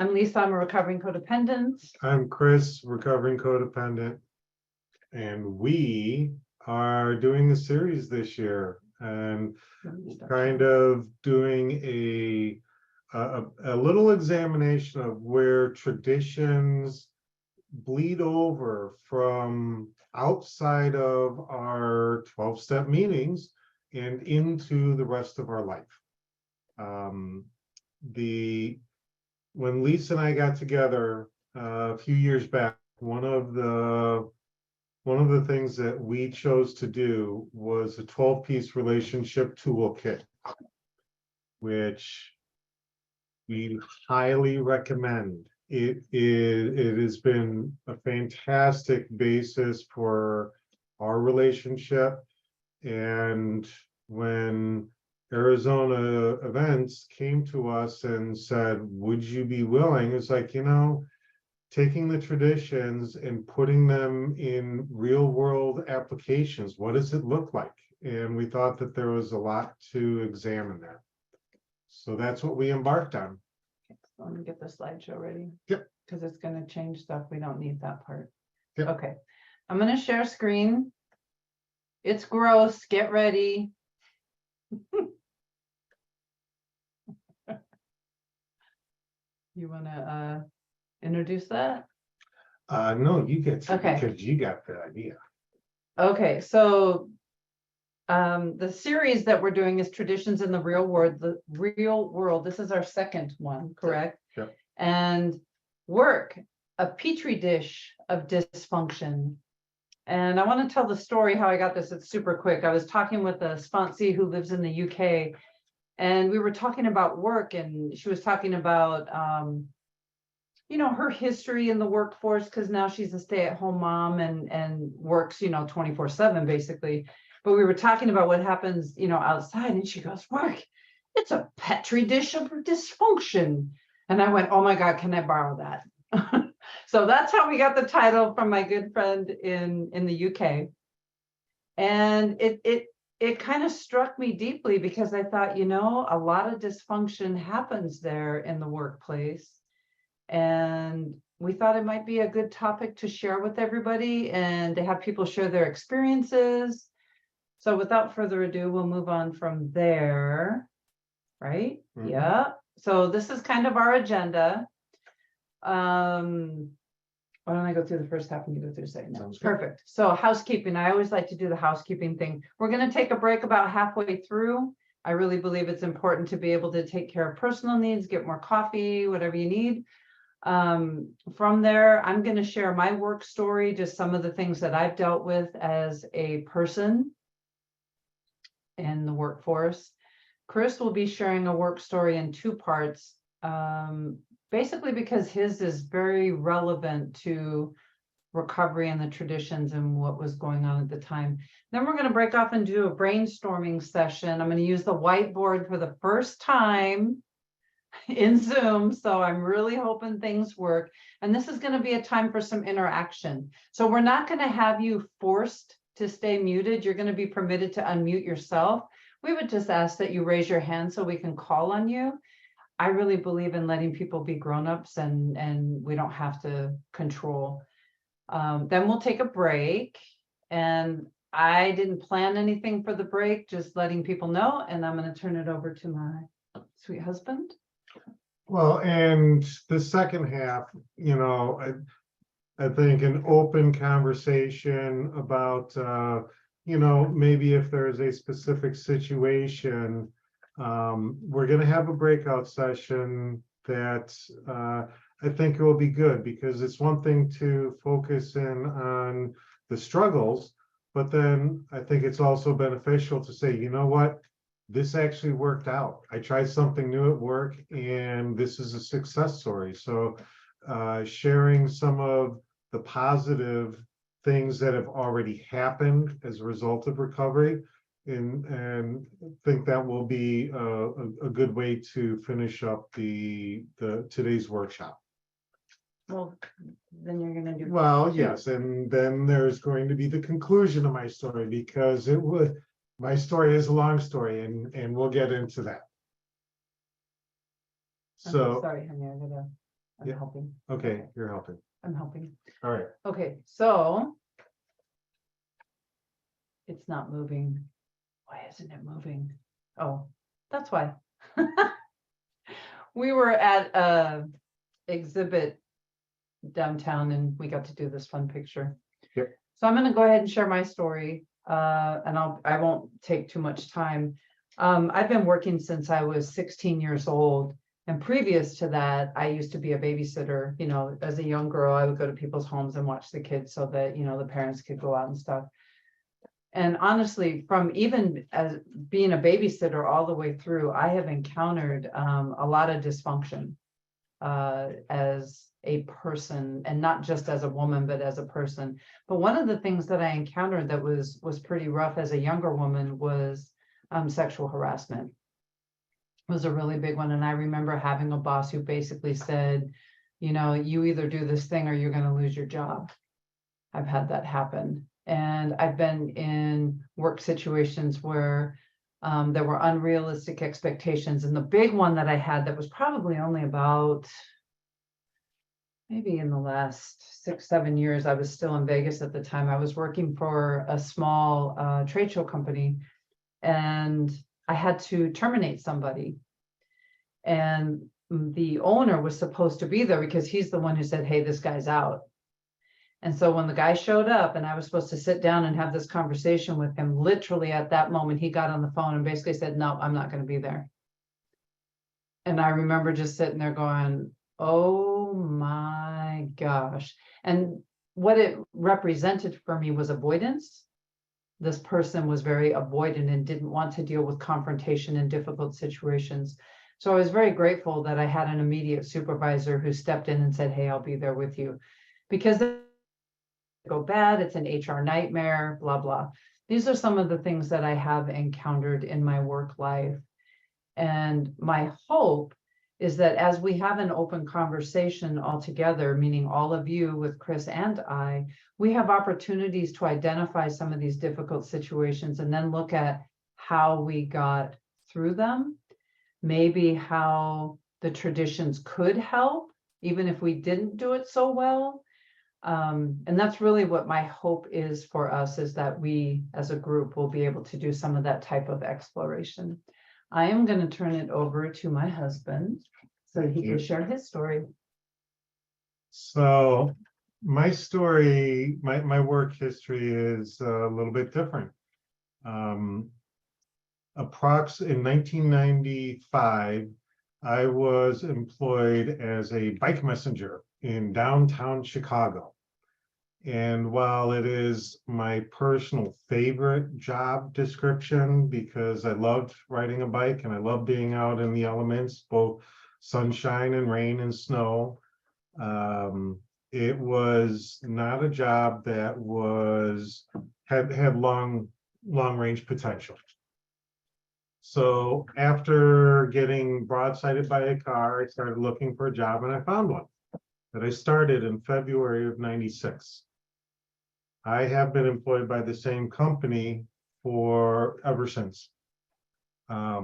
I'm Lisa, I'm a recovering codependent. I'm Chris, recovering codependent, and we are doing a series this year and kind of doing a little examination of where traditions bleed over from outside of our 12-step meetings and into the rest of our life. When Lisa and I got together a few years back, one of the things that we chose to do was a 12-piece relationship toolkit, which we highly recommend. It has been a fantastic basis for our relationship. And when Arizona Events came to us and said, would you be willing? It's like, taking the traditions and putting them in real world applications. What does it look like? And we thought that there was a lot to examine there. So that's what we embarked on. Let me get the slideshow ready. Yep. Because it's going to change stuff. We don't need that part. Yep. Okay. I'm going to share screen. It's gross. Get ready. You want to introduce that? No, you get to, Okay. because you got the idea. Okay, so the series that we're doing is Traditions in the Real World. The real world. This is our second one, correct? Yep. And work, a petri dish of dysfunction. And I want to tell the story how I got this. It's super quick. I was talking with a sponsee who lives in the UK, and we were talking about work, and she was talking about her history in the workforce, because now she's a stay-at-home mom and works 24/7 basically. But we were talking about what happens outside, and she goes, work, it's a petri dish of dysfunction. And I went, oh my God, can I borrow that? So that's how we got the title from my good friend in the UK. And it kind of struck me deeply, because I thought, a lot of dysfunction happens there in the workplace. And we thought it might be a good topic to share with everybody and to have people share their experiences. So without further ado, we'll move on from there, right? Mhm. Yeah. So this is kind of our agenda. Why don't I go through the first half and you go through the second half? Sounds good. Perfect. So housekeeping, I always like to do the housekeeping thing. We're going to take a break about halfway through. I really believe it's important to be able to take care of personal needs, get more coffee, whatever you need. From there, I'm going to share my work story, just some of the things that I've dealt with as a person in the workforce. Chris will be sharing a work story in two parts, basically because his is very relevant to recovery and the traditions and what was going on at the time. Then we're going to break off and do a brainstorming session. I'm going to use the whiteboard for the first time in Zoom, so I'm really hoping things work. And this is going to be a time for some interaction. So we're not going to have you forced to stay muted. You're going to be permitted to unmute yourself. We would just ask that you raise your hand so we can call on you. I really believe in letting people be grown-ups, and we don't have to control. Then we'll take a break, and I didn't plan anything for the break, just letting people know, and I'm going to turn it over to my sweet husband. Well, and the second half, I think an open conversation about, maybe if there's a specific situation, we're going to have a breakout session that I think it will be good, because it's one thing to focus in on the struggles, but then I think it's also beneficial to say, you know what, this actually worked out. I tried something new at work and this is a success story. So sharing some of the positive things that have already happened as a result of recovery, and think that will be a good way to finish up the today's workshop. Well, then you're going to do. Well, yes, and then there's going to be the conclusion of my story, because my story is a long story, and we'll get into that. I'm So sorry, honey, I'm Yeah. helping. Okay, you're helping. I'm helping. All right. Okay, so it's not moving. Why isn't it moving? Oh, that's why. We were at a exhibit downtown and we got to do this fun picture. Yep. So I'm gonna go ahead and share my story, and I won't take too much time. I've been working since I was 16 years old. And previous to that, I used to be a babysitter. You know, as a young girl, I would go to people's homes and watch the kids so that, you know, the parents could go out and stuff. And honestly, from even as being a babysitter all the way through, I have encountered a lot of dysfunction as a person, and not just as a woman, but as a person. But one of the things that I encountered that was pretty rough as a younger woman was sexual harassment. It was a really big one. And I remember having a boss who basically said, you know, you either do this thing or you're going to lose your job. I've had that happen. And I've been in work situations where there were unrealistic expectations. And the big one that I had that was probably only about maybe in the last 6-7 years, I was still in Vegas at the time. I was working for a small trade show company, and I had to terminate somebody. And the owner was supposed to be there because he's the one who said, hey, this guy's out. And so when the guy showed up and I was supposed to sit down and have this conversation with him, literally at that moment, he got on the phone and basically said, no, I'm not going to be there. And I remember just sitting there going, oh my gosh. And what it represented for me was avoidance. This person was very avoidant and didn't want to deal with confrontation in difficult situations. So I was very grateful that I had an immediate supervisor who stepped in and said, hey, I'll be there with you. Because go bad, it's an HR nightmare, blah, blah. These are some of the things that I have encountered in my work life. And my hope is that as we have an open conversation all together, meaning all of you with Chris and I, we have opportunities to identify some of these difficult situations and then look at how we got through them, maybe how the traditions could help, even if we didn't do it so well. And that's really what my hope is for us, is that we as a group will be able to do some of that type of exploration. I am going to turn it over to my husband so he can share his story. So my story, my work history is a little bit different. In 1995, I was employed as a bike messenger in downtown Chicago. And while it is my personal favorite job description, because I loved riding a bike and I love being out in the elements, both sunshine and rain and snow, it was not a job that had long range potential. So after getting broadsided by a car, I started looking for a job and I found one that I started in February of '96. I have been employed by the same company for ever since. I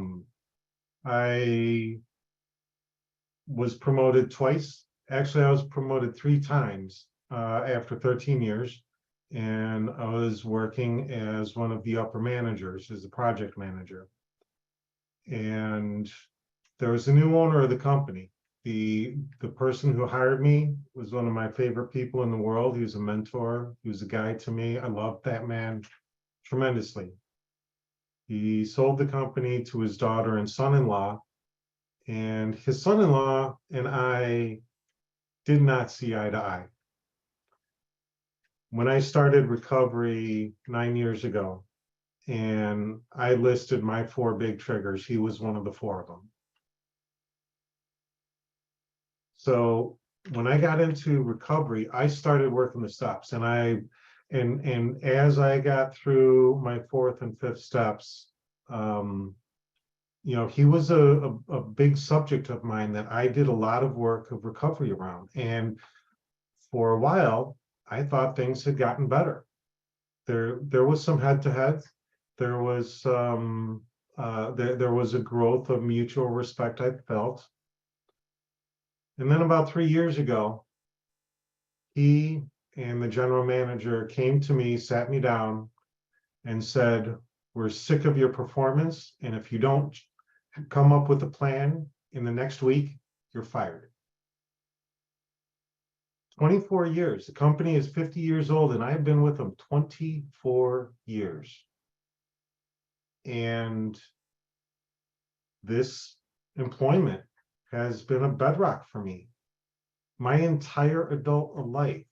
was promoted twice. Actually, I was promoted 3 times after 13 years. And I was working as one of the upper managers, as a project manager. And there was a new owner of the company. The person who hired me was one of my favorite people in the world. He was a mentor. He was a guide to me. I loved that man tremendously. He sold the company to his daughter and son-in-law, and his son-in-law and I did not see eye to eye. When I started recovery 9 years ago, and I listed my 4 big triggers, he was one of the 4 of them. So when I got into recovery, I started working the steps, and as I got through my 4th and 5th steps, he was a big subject of mine that I did a lot of work of recovery around. And for a while, I thought things had gotten better. There was some head-to-head. There was there was a growth of mutual respect I felt. And then about 3 years ago, he and the general manager came to me, sat me down, and said, we're sick of your performance, and if you don't come up with a plan in the next week, you're fired. 24 years. The company is 50 years old, and I've been with them 24 years. And this employment has been a bedrock for me. My entire adult life,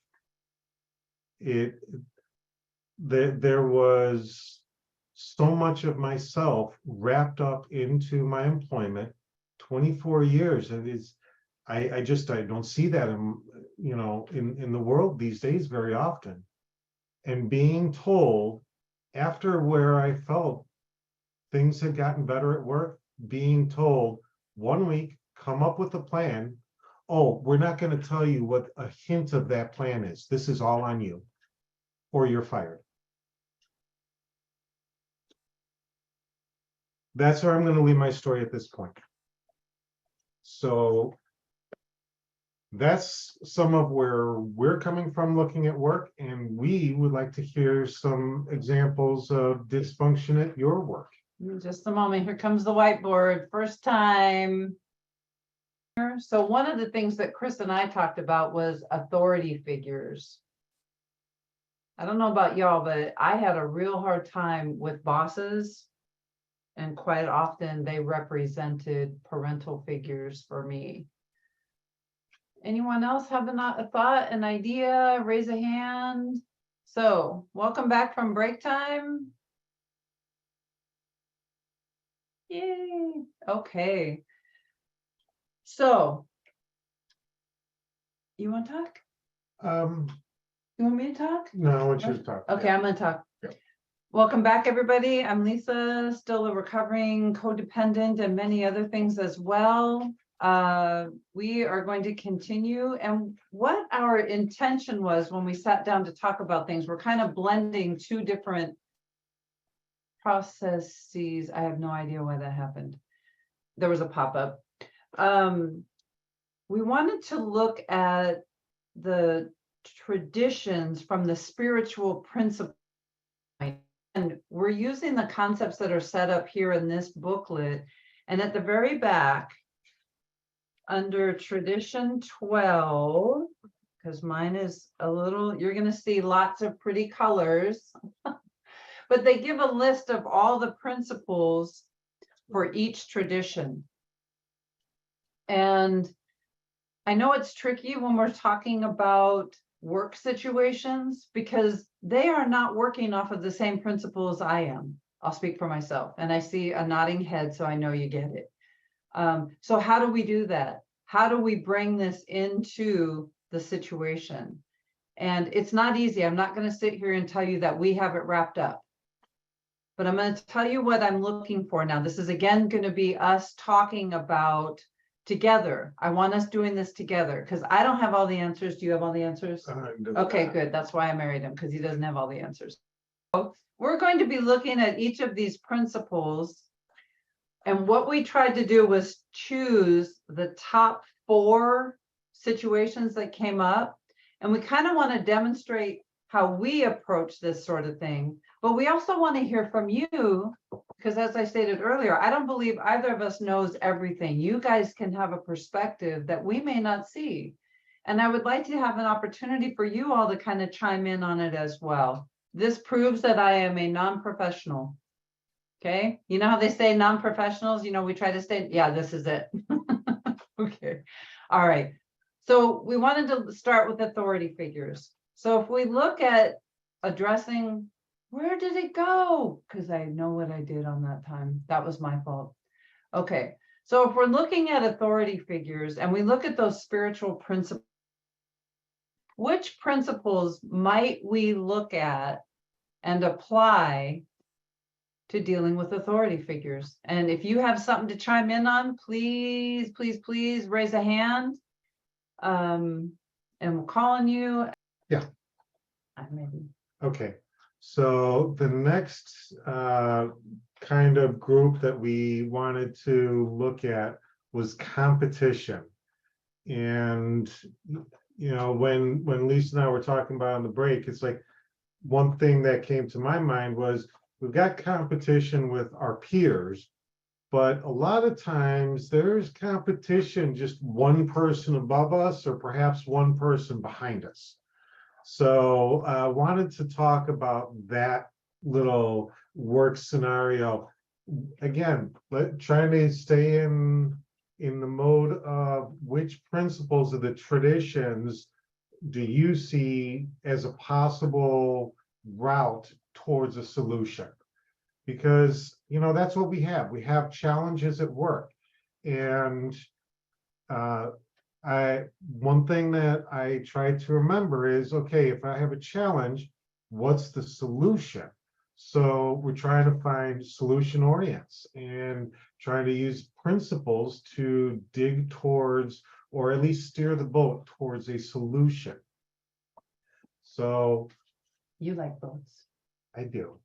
there was so much of myself wrapped up into my employment. 24 years. It is, I don't see that in the world these days very often. And being told after where I felt things had gotten better at work, being told 1 week, come up with a plan. Oh, we're not going to tell you what a hint of that plan is. This is all on you, or you're fired. That's where I'm going to leave my story at this point. So that's some of where we're coming from looking at work, and we would like to hear some examples of dysfunction at your work. Just a moment, here comes the whiteboard, first time. So one of the things that Chris and I talked about was authority figures. I don't know about y'all, but I had a real hard time with bosses, and quite often they represented parental figures for me. Anyone else have a thought, an idea? Raise a hand. So, welcome back from break time. Yay. Okay. So, you want to talk? You want me to talk? No, I want you to talk. Okay, I'm going to talk. Yeah. Welcome back, everybody. I'm Lisa, still a recovering codependent and many other things as well. We are going to continue, and what our intention was when we sat down to talk about things, we're kind of blending two different processes. I have no idea why that happened. There was a pop-up. We wanted to look at the traditions from the spiritual principle, and we're using the concepts that are set up here in this booklet, and at the very back under tradition 12, because mine is a little, you're going to see lots of pretty colors, but they give a list of all the principles for each tradition. And I know it's tricky when we're talking about work situations because they are not working off of the same principles I am. I'll speak for myself, and I see a nodding head, so I know you get it. So how do we do that? How do we bring this into the situation? And it's not easy. I'm not going to sit here and tell you that we have it wrapped up, but I'm going to tell you what I'm looking for now. This is again going to be us talking about together. I want us doing this together because I don't have all the answers. Do you have all the answers? Okay, good. That's why I married him, because he doesn't have all the answers. So we're going to be looking at each of these principles. And what we tried to do was choose the top 4 situations that came up. And we kind of want to demonstrate how we approach this sort of thing. But we also want to hear from you, because as I stated earlier, I don't believe either of us knows everything. You guys can have a perspective that we may not see. And I would like to have an opportunity for you all to kind of chime in on it as well. This proves that I am a non-professional. Okay, you know how they say non-professionals, we try to stay, yeah, this is it. Okay, all right. So we wanted to start with authority figures. So if we look at addressing, where did it go? Because I know what I did on that time. That was my fault. Okay, so if we're looking at authority figures and we look at those spiritual principles, which principles might we look at and apply to dealing with authority figures? And if you have something to chime in on, please, please, please raise a hand. And we'll call on you. Yeah. Maybe. Okay. So the next kind of group that we wanted to look at was competition. And, when Lisa and I were talking about on the break, it's like, one thing that came to my mind was we've got competition with our peers, but a lot of times there's competition just one person above us or perhaps one person behind us. So I wanted to talk about that little work scenario. Again, trying to stay in the mode of which principles of the traditions do you see as a possible route towards a solution? Because, that's what we have. We have challenges at work. And one thing that I try to remember is, okay, if I have a challenge, what's the solution? So we're trying to find solution orients and trying to use principles to dig towards, or at least steer the boat towards a solution. So You like boats. I do.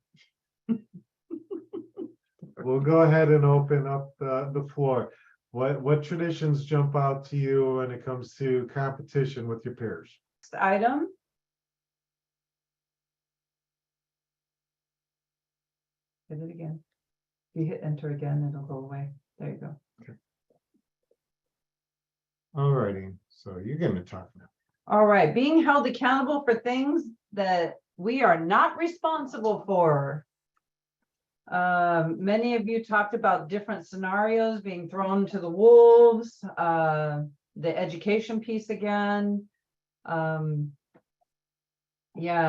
We'll go ahead and open up the floor. What traditions jump out to you when it comes to competition with your peers? Next item. Hit it again. If you hit enter again, it'll go away. There you go. All righty, so you're gonna talk now. All right, being held accountable for things that we are not responsible for. Many of you talked about different scenarios being thrown to the wolves, the education piece again. Yeah,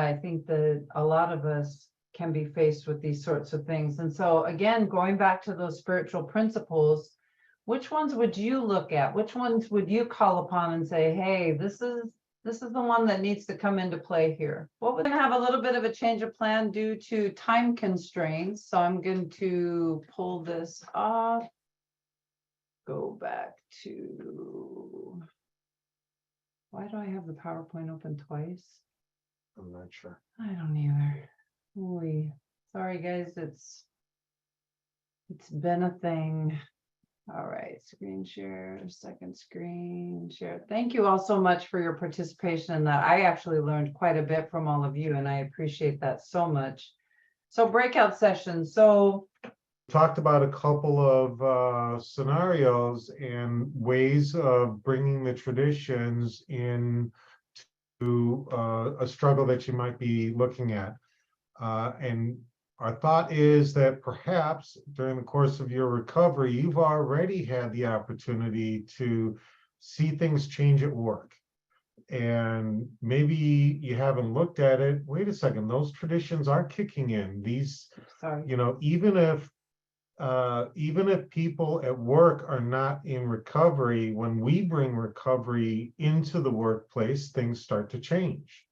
I think that a lot of us can be faced with these sorts of things. And so again, going back to those spiritual principles, which ones would you look at? Which ones would you call upon and say, hey, this is the one that needs to come into play here? Well, we're going to have a little bit of a change of plan due to time constraints. So I'm going to pull this off. Go back to, why do I have the PowerPoint open twice? I'm not sure. I don't either. Sorry guys, it's been a thing. All right, screen share, second screen share. Thank you all so much for your participation in that. I actually learned quite a bit from all of you, and I appreciate that so much. So breakout sessions. So talked about a couple of scenarios and ways of bringing the traditions in to a struggle that you might be looking at. And our thought is that perhaps during the course of your recovery, you've already had the opportunity to see things change at work. And maybe you haven't looked at it. Wait a second, those traditions are kicking in. These, sorry. Even if people at work are not in recovery, when we bring recovery into the workplace, things start to change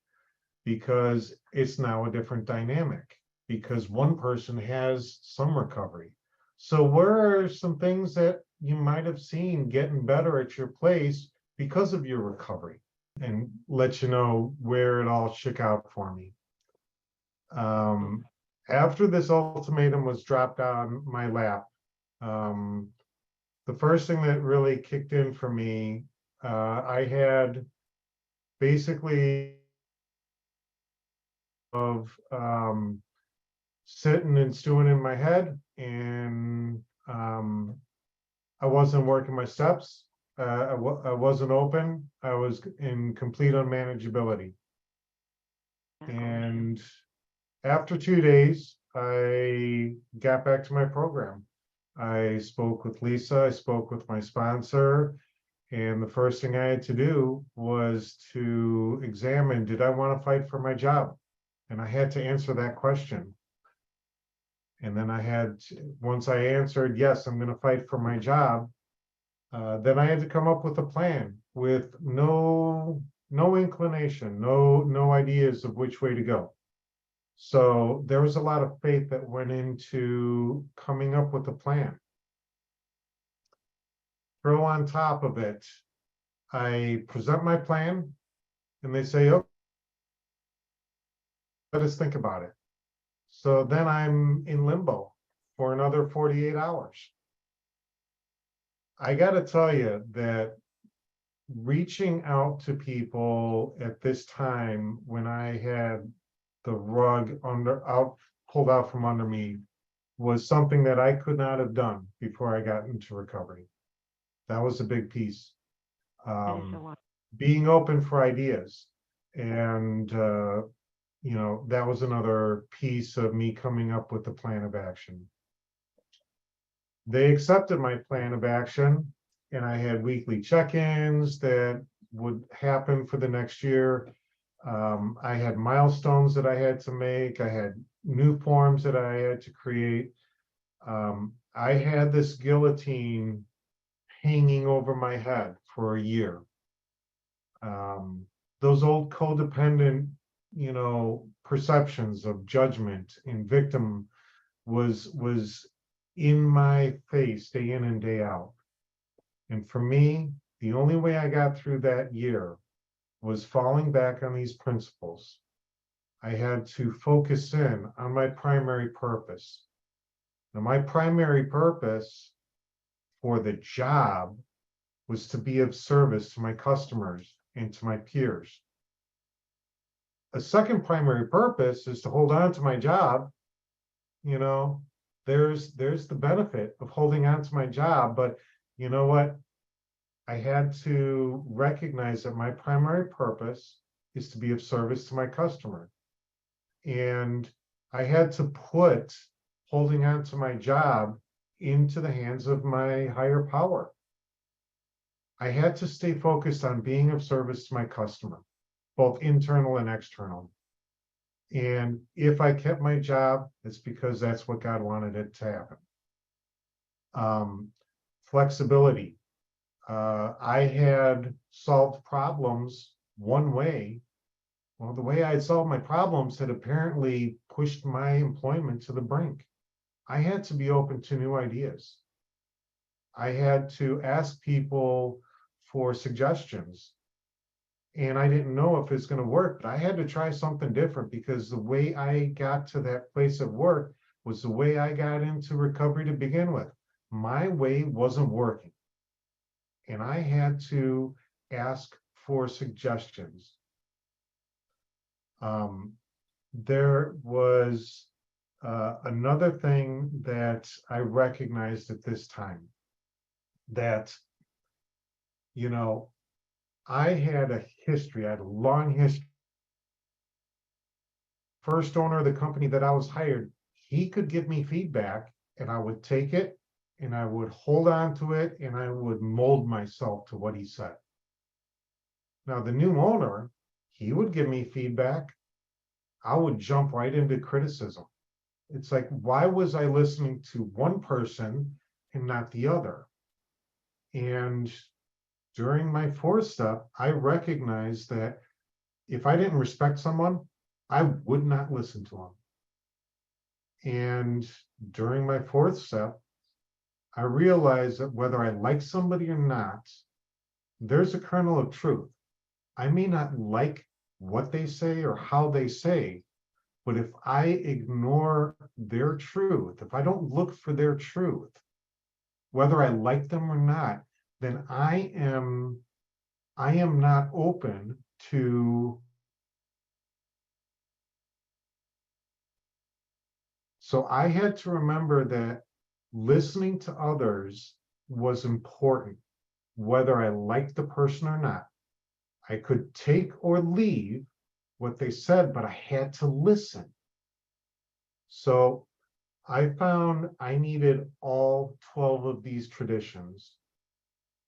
because it's now a different dynamic, because one person has some recovery. So where are some things that you might have seen getting better at your place because of your recovery? And let you know where it all shook out for me. After this ultimatum was dropped on my lap, the first thing that really kicked in for me, I had basically of sitting and stewing in my head, and I wasn't working my steps. I wasn't open. I was in complete unmanageability. And after 2 days, I got back to my program. I spoke with Lisa, I spoke with my sponsor, and the first thing I had to do was to examine, did I want to fight for my job? And I had to answer that question. And then once I answered, yes, I'm going to fight for my job, then I had to come up with a plan with no inclination, no ideas of which way to go. So there was a lot of faith that went into coming up with a plan. Throw on top of it, I present my plan and they say, oh, let us think about it. So then I'm in limbo for another 48 hours. I got to tell you that reaching out to people at this time when I had the rug pulled out from under me was something that I could not have done before I got into recovery. That was a big piece. Being open for ideas. And, that was another piece of me coming up with the plan of action. They accepted my plan of action, and I had weekly check-ins that would happen for the next year. I had milestones that I had to make. I had new forms that I had to create. I had this guillotine hanging over my head for a year. Those old codependent, perceptions of judgment and victim was in my face day in and day out. And for me, the only way I got through that year was falling back on these principles. I had to focus in on my primary purpose. Now, my primary purpose for the job was to be of service to my customers and to my peers. A second primary purpose is to hold on to my job. There's the benefit of holding on to my job, but you know what? I had to recognize that my primary purpose is to be of service to my customer. And I had to put holding on to my job into the hands of my higher power. I had to stay focused on being of service to my customer, both internal and external. And if I kept my job, it's because that's what God wanted it to happen. Flexibility. I had solved problems one way. Well, the way I had solved my problems had apparently pushed my employment to the brink. I had to be open to new ideas. I had to ask people for suggestions. And I didn't know if it's going to work, but I had to try something different because the way I got to that place of work was the way I got into recovery to begin with. My way wasn't working. And I had to ask for suggestions. There was another thing that I recognized at this time that, I had a history, I had a long history. First owner of the company that I was hired, he could give me feedback and I would take it and I would hold on to it and I would mold myself to what he said. Now, the new owner, he would give me feedback. I would jump right into criticism. It's like, why was I listening to one person and not the other? And during my fourth step, I recognized that if I didn't respect someone, I would not listen to them. And during my fourth step, I realized that whether I like somebody or not, there's a kernel of truth. I may not like what they say or how they say, but if I ignore their truth, if I don't look for their truth, whether I like them or not, then I am not open to. So I had to remember that listening to others was important, whether I liked the person or not. I could take or leave what they said, but I had to listen. So I found I needed all 12 of these traditions,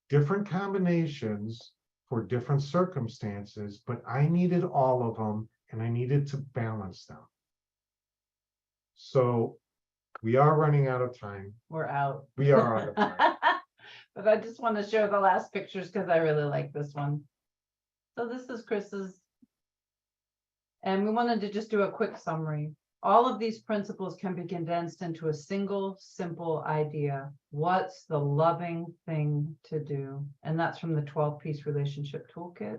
different combinations for different circumstances, but I needed all of them and I needed to balance them. So we are running out of time. We're out. We are out of time. But I just want to show the last pictures because I really like this one. So this is Chris's. And we wanted to just do a quick summary. All of these principles can be condensed into a single, simple idea. What's the loving thing to do? And that's from the 12-piece relationship toolkit.